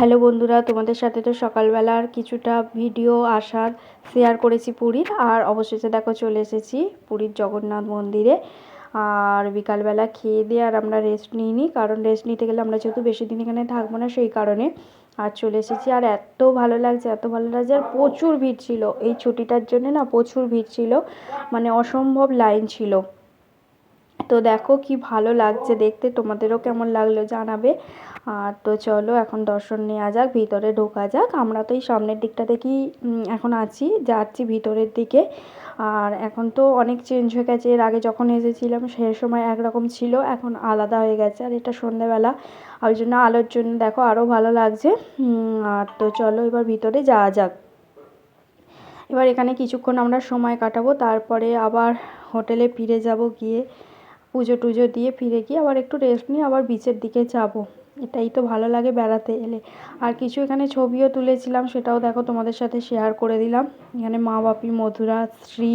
Hello বন্ধুরা, তোমাদের সাথে তো সকালবেলার কিছুটা ভিডিও শেয়ার করেছি পুরীর। আর অবশেষে দেখো চলে এসেছি পুরীর জগন্নাথ মন্দিরে। আর বিকালবেলা খেয়ে দিয়ে আর আমরা রেস্ট নিইনি, কারণ রেস্ট নিতে গেলে আমরা যেহেতু বেশি দিন এখানে থাকবো না, সেই কারণে আর চলে এসেছি। আর এত ভালো লাগছে, এত ভালো লাগছে। আর প্রচুর ভিড় ছিল এই ছুটিটার জন্য, না প্রচুর ভিড় ছিল, মানে অসম্ভব লাইন ছিল। তো দেখো কি ভালো লাগছে দেখতে, তোমাদেরও কেমন লাগলো জানাবে। আর তো চলো এখন দর্শন নেওয়া যাক, ভিতরে ঢোকা যাক। আমরা তো এই সামনের দিকটা দেখি এখন যাচ্ছি ভিতরের দিকে। আর এখন তো অনেক চেঞ্জ হয়ে গেছে, এর আগে যখন এসেছিলাম সে সময় একরকম ছিল, এখন আলাদা হয়ে গেছে। আর এটা সন্ধ্যেবেলা, ওই জন্য আলোর জন্য দেখো আরও ভালো লাগছে। আর তো চলো এবার ভিতরে যাওয়া যাক। এবার এখানে কিছুক্ষণ আমরা সময় কাটাবো, তারপরে আবার হোটেলে ফিরে যাব, গিয়ে পুজো টুজো দিয়ে ফিরে গিয়ে আবার একটু রেস্ট নিয়ে আবার বিচের দিকে যাব। এটাই তো ভালো লাগে বেড়াতে এলে। আর কিছু এখানে ছবিও তুলেছিলাম, সেটাও দেখো তোমাদের সাথে শেয়ার করে দিলাম। এখানে মা বাপি, মধুরা, শ্রী,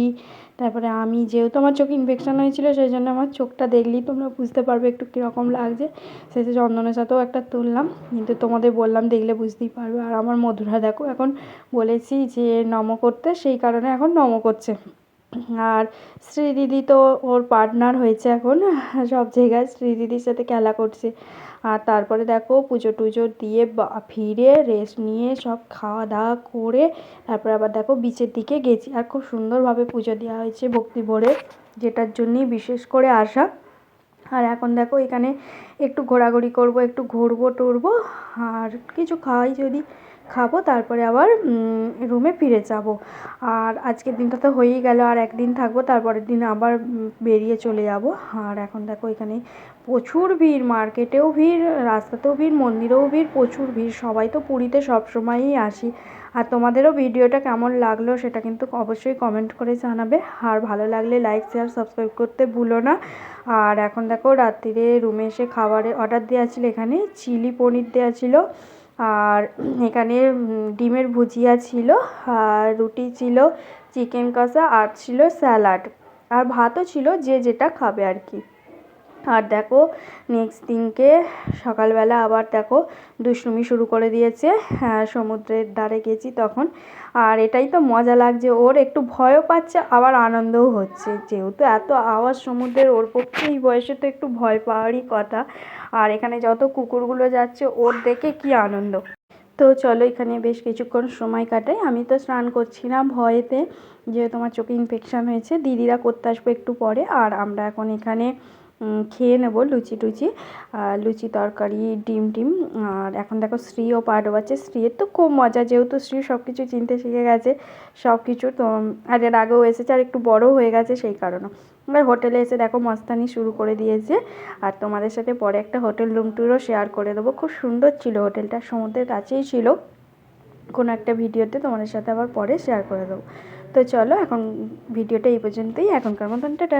তারপরে আমি, যেহেতু আমার চোখে ইনফেকশান হয়েছিল সেই জন্য আমার চোখটা দেখলেই তোমরা বুঝতে পারবে একটু কীরকম লাগছে। শেষে চন্দনের সাথেও একটা তুললাম, কিন্তু তোমাদের বললাম দেখলে বুঝতেই পারবে। আর আমার মধুরা দেখো এখন বলেছি যে নম করতে, সেই কারণে এখন নম করছে। আর শ্রীদিদি তো ওর পার্টনার হয়েছে এখন সব জায়গায়, শ্রীদিদির সাথে খেলা করছে। আর তারপরে দেখো পুজো টুজো দিয়ে ফিরে রেস্ট নিয়ে সব খাওয়া দাওয়া করে তারপরে আবার দেখো বিচের দিকে গেছি। আর খুব সুন্দরভাবে পুজো দেওয়া হয়েছে ভক্তি ভরে, যেটার জন্যই বিশেষ করে আসা। আর এখন দেখো এখানে একটু ঘোরাঘুরি করব, একটু ঘুরবো টুরবো, আর কিছু খাবো, তারপরে আবার রুমে ফিরে যাব। আর আজকের দিনটা তো হয়েই গেল, আর একদিন থাকবো, তারপরের দিন আবার বেরিয়ে চলে যাব। আর এখন দেখো এখানে প্রচুর ভিড়, মার্কেটেও ভিড়, রাস্তাতেও ভিড়, মন্দিরেও ভিড়, প্রচুর ভিড়। সবাই তো পুরীতে সবসময়ই আসি। আর তোমাদেরও ভিডিওটা কেমন লাগলো সেটা কিন্তু অবশ্যই কমেন্ট করে জানাবে। আর ভালো লাগলে লাইক, শেয়ার, সাবস্ক্রাইব করতে ভুলো না। আর এখন দেখো রাত্রিরে রুমে এসে খাবারের অর্ডার দেওয়া ছিল, এখানে চিলি পনির দেওয়া ছিল, আর এখানে ডিমের ভুজিয়া ছিল, আর রুটি ছিল, চিকেন কষা, আর ছিল স্যালাড, আর ভাতও ছিল, যে যেটা খাবে আর কি। আর দেখো নেক্সট দিনকে সকালবেলা আবার দেখো দুষ্টুমি শুরু করে দিয়েছে। সমুদ্রের ধারে গেছি তখন। আর এটাই তো মজা লাগছে, ওর একটু ভয়ও পাচ্ছে আবার আনন্দও হচ্ছে, যেহেতু এত আওয়াজ সমুদ্রের, ওর পক্ষে এই বয়সে তো একটু ভয় পাওয়ারই কথা। আর এখানে যত কুকুরগুলো যাচ্ছে ওর দেখে কি আনন্দ। তো চলো এখানে বেশ কিছুক্ষণ সময় কাটাই। আমি তো স্নান করছি না ভয়েতে, যেহেতু আমার চোখে ইনফেকশান হয়েছে। দিদিরা করতে আসবে একটু পরে। আর আমরা এখন এখানে খেয়ে নেবো লুচি তরকারি, ডিম। আর এখন দেখো শ্রীও পা ডোবাচ্ছে। শ্রীর তো খুব মজা, যেহেতু শ্রী সব কিছু চিনতে শিখে গেছে, সব কিছু তো। আর এর আগেও এসেছে, আর একটু বড়ও হয়ে গেছে সেই কারণে। এবার হোটেলে এসে দেখো মস্তানি শুরু করে দিয়েছে। আর তোমাদের সাথে পরে একটা হোটেল রুম ট্যুরও শেয়ার করে দেবো। খুব সুন্দর ছিল হোটেলটা, সমুদ্রের কাছেই ছিল। কোনো একটা ভিডিওতে তোমাদের সাথে আবার পরে শেয়ার করে দেবো। তো চলো এখন ভিডিওটা এই পর্যন্তই, এখনকার মতন টাটা।